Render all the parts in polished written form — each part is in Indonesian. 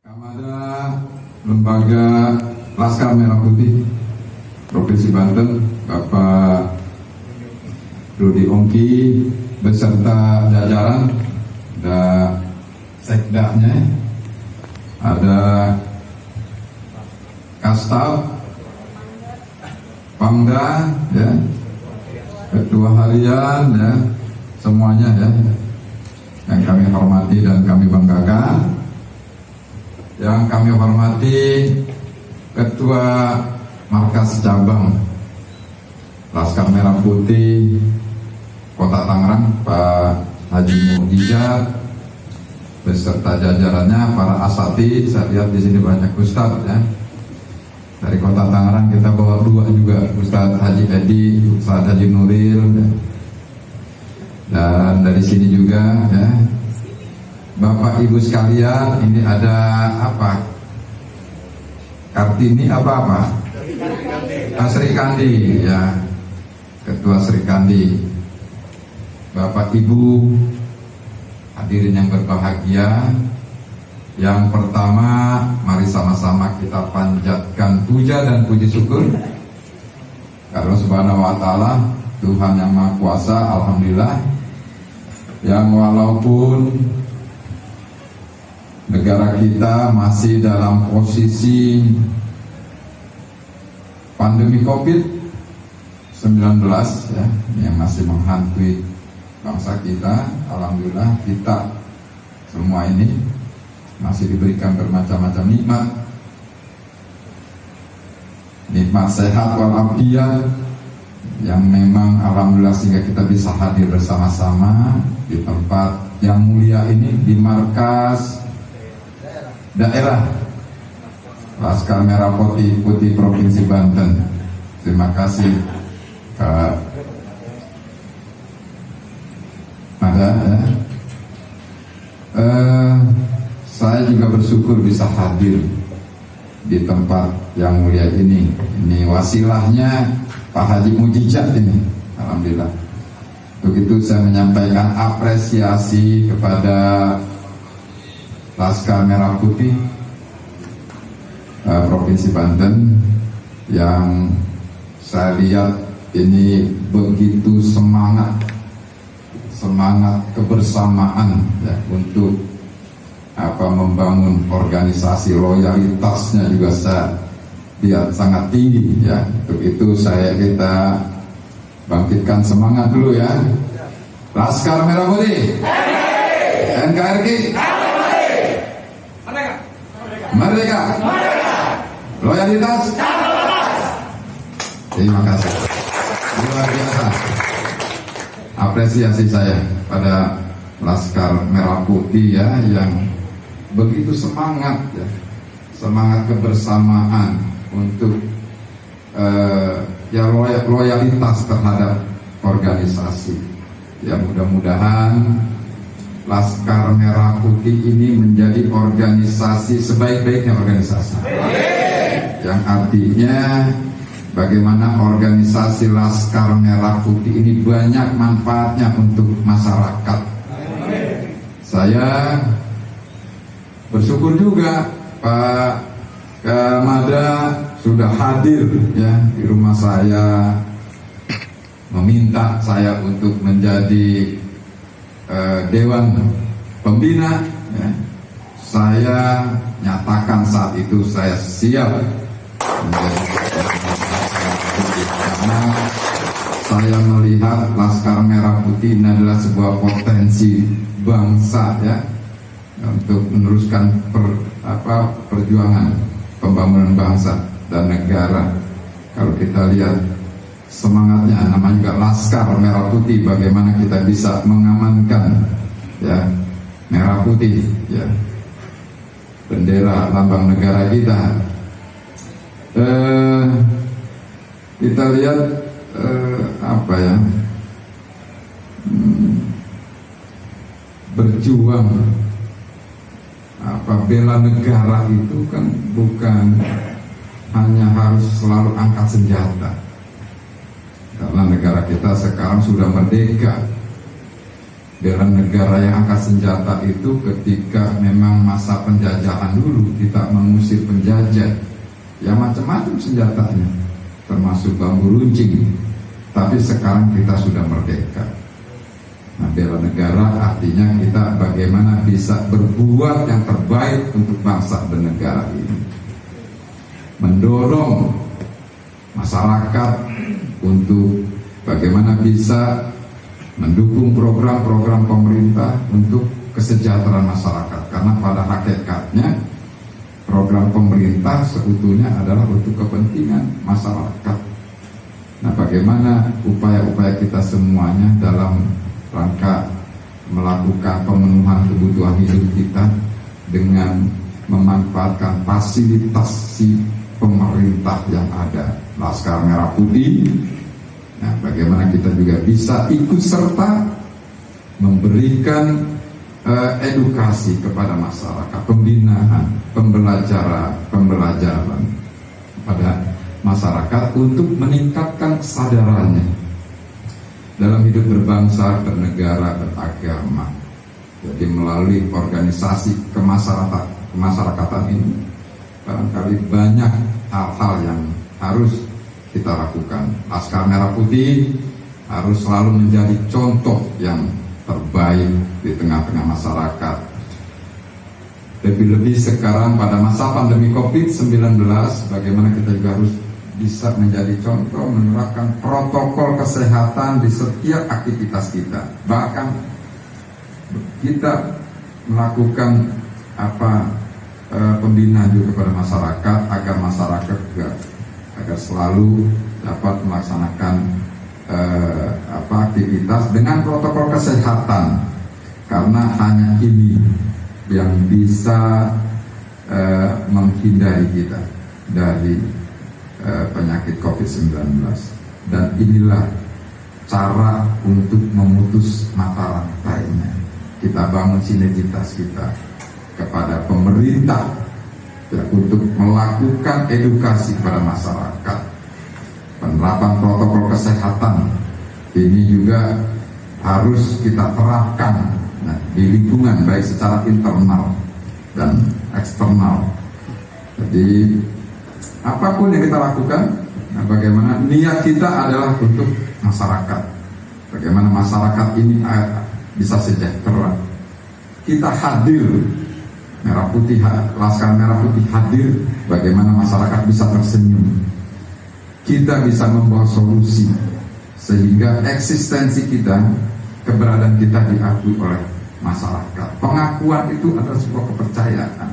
Kamada Lembaga Laskar Merah Putih Provinsi Banten, Bapak Rudi Ongki beserta jajaran, ada sekdanya, ada Kastab, Pangda, ya, Ketua Harian, ya, semuanya ya, yang kami hormati dan kami banggakan. Yang kami hormati Ketua Markas Cabang Laskar Merah Putih Kota Tangerang, Pak Haji Mujizat, beserta jajarannya, para asatidz. Saya lihat di sini banyak ustadz ya. Dari Kota Tangerang kita bawa dua juga, Ustadz Haji Edi, Ustadz Haji Nuril, ya. Dan dari sini juga ya, Bapak Ibu sekalian, ini ada apa? Kartini apa? Sri Kandi ya, Ketua Sri Kandi. Bapak Ibu hadirin yang berbahagia, yang pertama mari sama-sama kita panjatkan puja dan puji syukur karena Subhanahu wa Ta'ala, Tuhan yang Maha Kuasa. Alhamdulillah, yang walaupun negara kita masih dalam posisi pandemi COVID-19 ya, yang masih menghantui bangsa kita, alhamdulillah kita semua ini masih diberikan bermacam-macam nikmat sehat walafiat, yang memang alhamdulillah sehingga kita bisa hadir bersama-sama di tempat yang mulia ini, di markas daerah Laskar Merah Putih Provinsi Banten. Terima kasih Kak Mada ya. Saya juga bersyukur bisa hadir di tempat yang mulia ini. Ini wasilahnya Pak Haji Mujizat ini, alhamdulillah. Untuk itu saya menyampaikan apresiasi kepada Laskar Merah Putih Provinsi Banten, yang saya lihat ini begitu semangat kebersamaan ya, untuk membangun organisasi. Loyalitasnya juga saya lihat sangat tinggi ya. Untuk itu kita bangkitkan semangat dulu ya. Laskar Merah Putih, NKRI, Merdeka, loyalitas. Terima kasih, luar biasa apresiasi saya pada Laskar Merah Putih ya, yang begitu semangat ya, semangat kebersamaan untuk ya loyalitas terhadap organisasi. Ya, mudah-mudahan Laskar Merah Putih ini menjadi organisasi sebaik-baiknya organisasi, yang artinya bagaimana organisasi Laskar Merah Putih ini banyak manfaatnya untuk masyarakat. Saya bersyukur juga Pak Kamada sudah hadir ya di rumah saya, meminta saya untuk menjadi Dewan Pembina ya. Saya nyatakan saat itu saya siap menjadi, karena saya melihat Laskar Merah Putih ini adalah sebuah potensi bangsa ya, untuk meneruskan perjuangan pembangunan bangsa dan negara. Kalau kita lihat semangatnya, namanya juga Laskar Merah Putih, bagaimana kita bisa mengamankan ya merah putih ya, bendera lambang negara kita. Kita lihat berjuang bela negara itu kan bukan hanya harus selalu angkat senjata, karena negara kita sekarang sudah merdeka. bela negara yang angkat senjata itu ketika memang masa penjajahan dulu, kita mengusir penjajah, ya macam-macam senjatanya, termasuk bambu runcing. Tapi sekarang kita sudah merdeka. Nah, bela negara artinya kita bagaimana bisa berbuat yang terbaik untuk bangsa dan negara ini, mendorong masyarakat untuk bagaimana bisa mendukung program-program pemerintah untuk kesejahteraan masyarakat. Karena pada hakikatnya program pemerintah sebetulnya adalah untuk kepentingan masyarakat. Nah, bagaimana upaya-upaya kita semuanya dalam rangka melakukan pemenuhan kebutuhan hidup kita dengan memanfaatkan fasilitas pemerintah yang ada, Laskar Merah Putih. Nah, bagaimana kita juga bisa ikut serta memberikan edukasi kepada masyarakat, pembinaan, pembelajaran pada masyarakat untuk meningkatkan kesadarannya dalam hidup berbangsa, bernegara, beragama. Jadi melalui organisasi kemasyarakatan ini barangkali banyak hal-hal yang harus kita lakukan. Laskar Merah Putih harus selalu menjadi contoh yang terbaik di tengah-tengah masyarakat. Lebih-lebih sekarang pada masa pandemi COVID-19, bagaimana kita juga harus bisa menjadi contoh menerapkan protokol kesehatan di setiap aktivitas kita. Bahkan kita melakukan pembinaan juga kepada masyarakat agar masyarakat juga agar selalu dapat melaksanakan aktivitas dengan protokol kesehatan, karena hanya ini yang bisa menghindari kita dari penyakit COVID-19. Dan inilah cara untuk memutus mata rantainya. Kita bangun sinergitas kita kepada pemerintah ya, untuk melakukan edukasi kepada masyarakat. Penerapan protokol kesehatan ini juga harus kita terapkan di lingkungan baik secara internal dan eksternal. Jadi apapun yang kita lakukan, bagaimana niat kita adalah untuk masyarakat. Bagaimana masyarakat ini bisa sejahtera. Kita hadir, Merah Putih, Laskar Merah Putih hadir, bagaimana masyarakat bisa tersenyum. Kita bisa membawa solusi sehingga eksistensi kita, keberadaan kita diakui oleh masyarakat. Pengakuan itu adalah sebuah kepercayaan.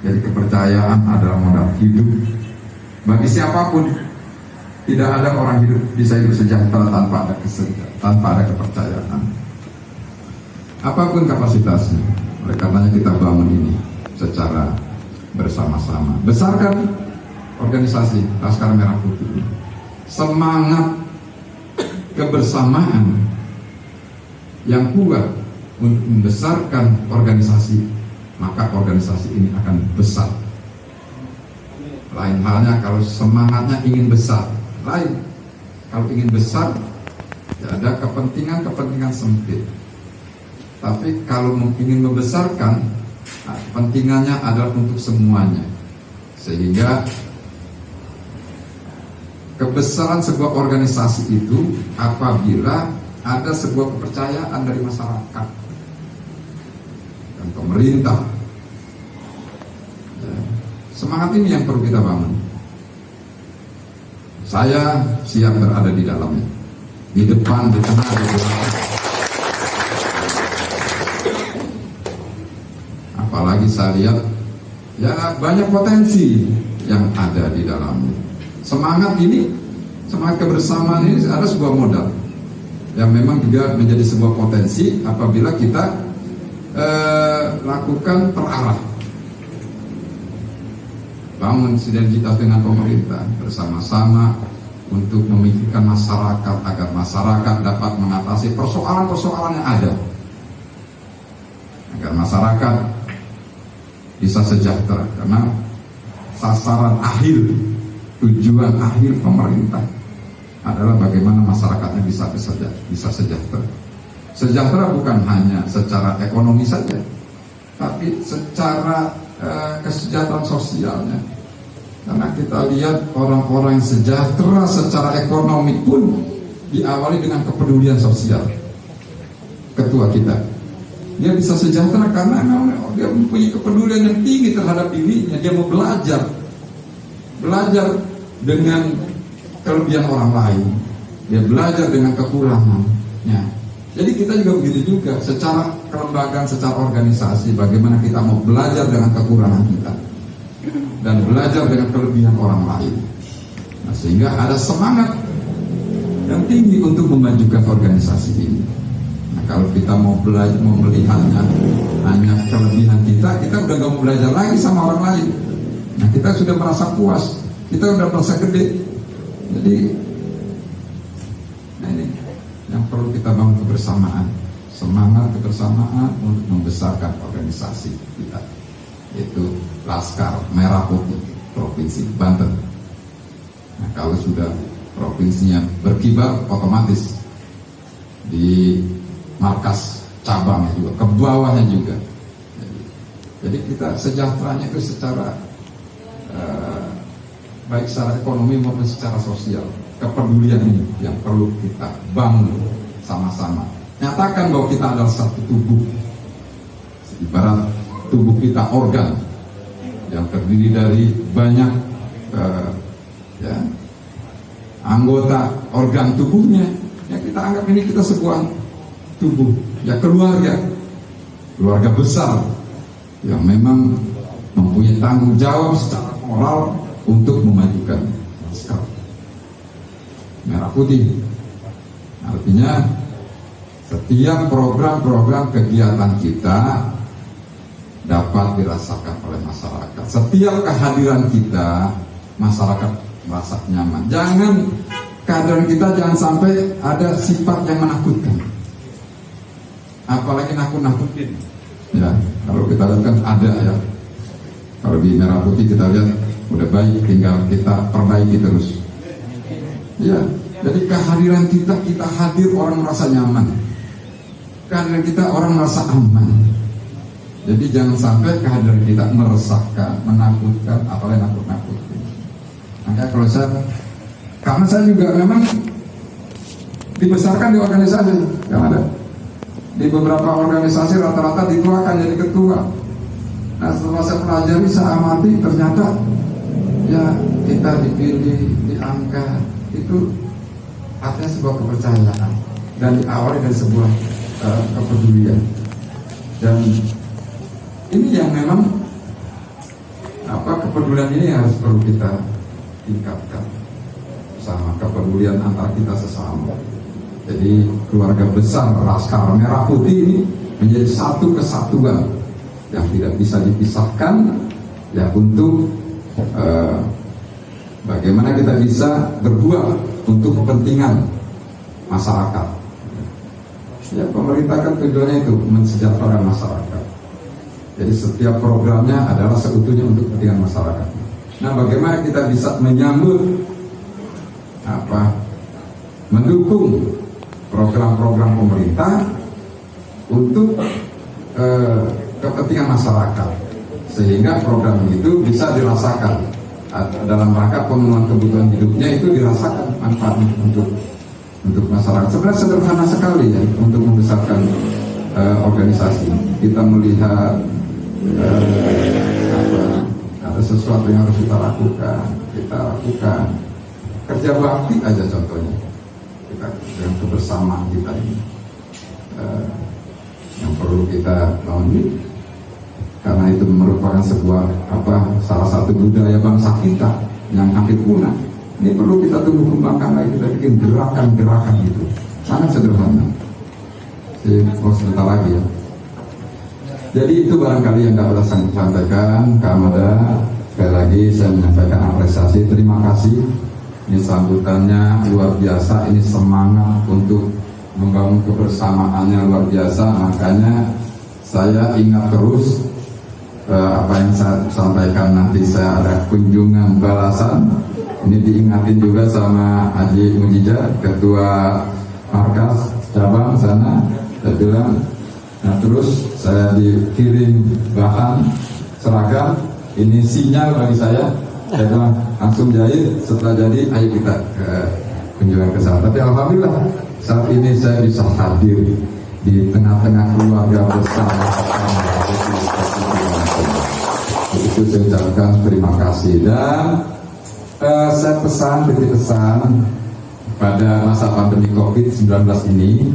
Jadi kepercayaan adalah modal hidup. Bagi siapapun, tidak ada orang bisa hidup sejahtera tanpa ada kepercayaan. Apapun kapasitasnya. Oleh karenanya kita bangun ini secara bersama-sama. Besarkan organisasi Laskar Merah Putih. Semangat kebersamaan yang kuat untuk membesarkan organisasi, maka organisasi ini akan besar. Lain halnya kalau semangatnya ingin besar, lain. Kalau ingin besar, ya ada kepentingan sempit. Tapi kalau ingin membesarkan, kepentingannya adalah untuk semuanya. Sehingga kebesaran sebuah organisasi itu apabila ada sebuah kepercayaan dari masyarakat dan pemerintah. Ya, semangat ini yang perlu kita bangun. Saya siap berada di dalamnya, di depan, di tengah, di belakang. Apalagi saya lihat ya banyak potensi yang ada di dalamnya. Semangat ini, semangat kebersamaan ini ada sebuah modal yang memang juga menjadi sebuah potensi apabila kita lakukan terarah, bangun sinergitas dengan pemerintah bersama-sama untuk memikirkan masyarakat agar masyarakat dapat mengatasi persoalan-persoalan yang ada, agar masyarakat bisa sejahtera. Karena sasaran akhir, tujuan akhir pemerintah adalah bagaimana masyarakatnya bisa sejahtera. Sejahtera bukan hanya secara ekonomi saja, tapi secara kesejahteraan sosialnya. Karena kita lihat orang-orang yang sejahtera secara ekonomi pun diawali dengan kepedulian sosial. Ketua kita, dia bisa sejahtera karena dia mempunyai kepedulian yang tinggi terhadap dirinya. Dia mau belajar dengan kelebihan orang lain, dia belajar dengan kekurangannya. Jadi kita juga begitu juga, secara kelembagaan, secara organisasi, bagaimana kita mau belajar dengan kekurangan kita dan belajar dengan kelebihan orang lain. Nah, sehingga ada semangat yang tinggi untuk memajukan organisasi ini. Nah, kalau kita mau belajar, mau melihatnya hanya kelebihan kita udah gak mau belajar lagi sama orang lain. Nah, kita sudah merasa puas, kita sudah merasa gede. Jadi, nah ini yang perlu kita bangun kebersamaan, semangat kebersamaan untuk membesarkan organisasi kita, yaitu Laskar Merah Putih Provinsi Banten. Nah, kalau sudah provinsinya berkibar, otomatis di markas cabangnya juga, ke bawahnya juga. Jadi kita sejahteranya itu secara baik secara ekonomi maupun secara sosial. Kepedulian ini yang perlu kita bangun sama-sama. Nyatakan bahwa kita adalah satu tubuh. Ibarat tubuh kita organ yang terdiri dari banyak anggota organ tubuhnya. Ya, kita anggap ini kita sebuah tubuh. Ya, keluarga besar yang memang mempunyai tanggung jawab secara moral untuk memajukan Laskar Merah Putih. Artinya setiap program-program kegiatan kita dapat dirasakan oleh masyarakat. Setiap kehadiran kita, masyarakat merasa nyaman. Kehadiran kita jangan sampai ada sifat yang menakutkan, apalagi nakut-nakutin. Ya, kalau kita lihat kan ada ya. Kalau di Merah Putih kita lihat udah baik, tinggal kita perbaiki terus. Ya, jadi kehadiran kita hadir, orang merasa nyaman. Kehadiran kita orang merasa aman. Jadi jangan sampai kehadiran kita meresahkan, menakutkan, apalagi nakut-nakutin. Makanya karena saya juga memang dibesarkan di organisasi, yang ada di beberapa organisasi rata-rata dituakan jadi ketua. Nah, setelah saya pelajari, saya amati, ternyata ya kita dipilih, diangkat, itu artinya sebuah kepercayaan dan diawali dari sebuah kepedulian. Dan ini yang memang kepedulian ini harus perlu kita tingkatkan sama kepedulian antar kita sesama. Jadi keluarga besar Laskar Merah Putih ini menjadi satu kesatuan yang tidak bisa dipisahkan, ya, untuk bagaimana kita bisa berbuat untuk kepentingan masyarakat. Ya, pemerintah kan tujuannya itu mensejahterakan masyarakat. Jadi setiap programnya adalah seutuhnya untuk kepentingan masyarakat. Nah, bagaimana kita bisa mendukung program-program pemerintah untuk kepentingan masyarakat, sehingga program itu bisa dirasakan dalam rangka pemenuhan kebutuhan hidupnya, itu dirasakan manfaatnya untuk masyarakat. Sebenarnya sederhana sekali ya untuk membesarkan organisasi. Kita melihat ada sesuatu yang harus kita lakukan, kerja bakti aja contohnya, kita dengan kebersamaan kita ini yang perlu kita bangun, karena itu merupakan sebuah salah satu budaya bangsa kita yang hampir punah. Ini perlu kita tumbuh kembangkan lagi, kita bikin gerakan-gerakan itu sangat sederhana. Sebentar lagi ya. Jadi itu barangkali yang dapat saya sampaikan. Kamada, sekali lagi saya menyampaikan apresiasi, terima kasih. Ini sambutannya luar biasa, ini semangat untuk membangun kebersamaannya luar biasa. Makanya saya ingat terus apa yang saya sampaikan, nanti saya ada kunjungan balasan. Ini diingatin juga sama Haji Mujijat, Ketua Markas Cabang sana. saya bilang. Nah terus saya dikirim bahan seragam, ini sinyal bagi saya bilang langsung jahit. Setelah jadi ayo kita ke kunjungan ke sana. Tapi alhamdulillah saat ini saya bisa hadir di tengah-tengah keluarga besar. Itu saya ucapkan terima kasih. Dan saya titip pesan pada masa pandemi COVID-19 ini,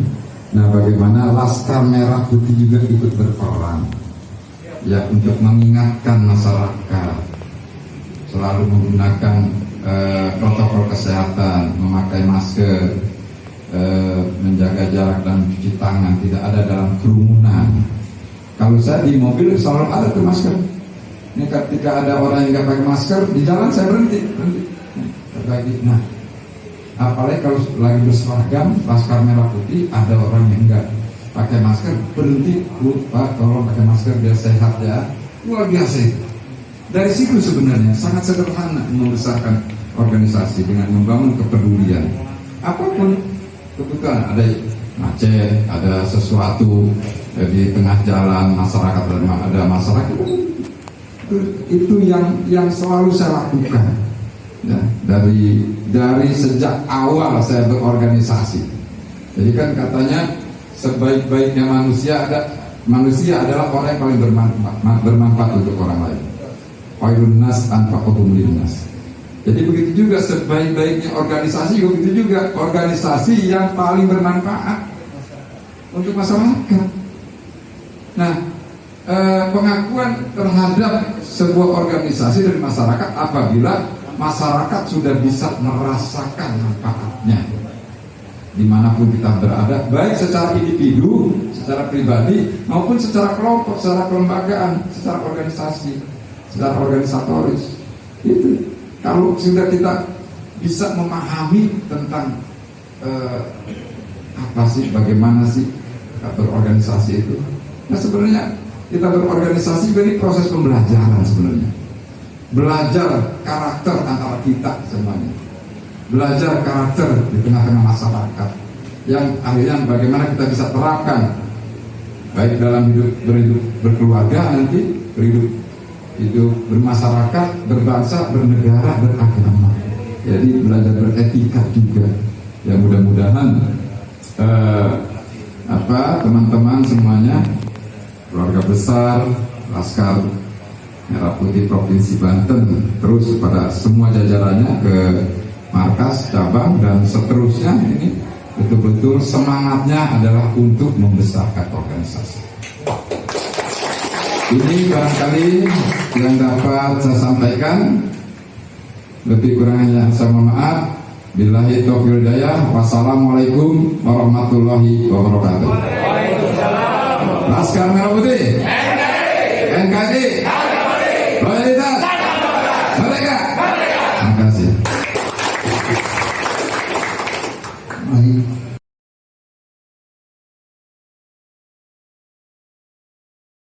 nah bagaimana Laskar Merah Putih juga ikut berperan ya untuk mengingatkan masyarakat selalu menggunakan protokol kesehatan, memakai masker, menjaga jarak dan cuci tangan, tidak ada dalam kerumunan. Kalau saya di mobil selalu ada tuh masker. Ini ketika ada orang yang nggak pakai masker di jalan saya berhenti. Nah, apalagi kalau lagi berseragam Laskar Merah Putih, ada orang yang nggak pakai masker, berhenti, Bu, Pak, tolong pakai masker biar sehat ya. Luar biasa itu. Dari situ sebenarnya sangat sederhana membesarkan organisasi dengan membangun kepedulian. Apapun kebutuhan, ada macet, ada sesuatu di tengah jalan masyarakat, ada masyarakat, itu yang selalu saya lakukan. Ya, dari sejak awal saya berorganisasi. Jadi kan katanya sebaik-baiknya manusia adalah orang yang paling bermanfaat untuk orang lain. Khairun nas anfa'uhum linnas. Jadi begitu juga sebaik-baiknya organisasi, begitu juga organisasi yang paling bermanfaat untuk masyarakat. Nah, pengakuan terhadap sebuah organisasi dari masyarakat apabila masyarakat sudah bisa merasakan manfaatnya dimanapun kita berada, baik secara individu, secara pribadi, maupun secara kelompok, secara kelembagaan, secara organisasi, secara organisatoris. Itu kalau sudah kita bisa memahami tentang apa sih, bagaimana sih berorganisasi itu. Nah sebenarnya kita berorganisasi juga ini proses pembelajaran sebenarnya. Belajar karakter antara kita semuanya, belajar karakter di tengah-tengah masyarakat yang akhirnya bagaimana kita bisa terapkan baik dalam hidup berkeluarga, nanti hidup bermasyarakat, berbangsa, bernegara, beragama. Jadi belajar beretika juga. Ya mudah-mudahan teman-teman semuanya, keluarga besar Laskar Merah Putih Provinsi Banten, terus kepada semua jajarannya ke markas, cabang, dan seterusnya, ini betul-betul semangatnya adalah untuk membesarkan organisasi. Ini barangkali yang dapat saya sampaikan. Lebih kurangnya saya mohon maaf. Billahi taufiq wal hidayah. Wassalamualaikum warahmatullahi wabarakatuh. Laskar Merah Putih, NKRI, loyalitas, merdeka. Terima kasih.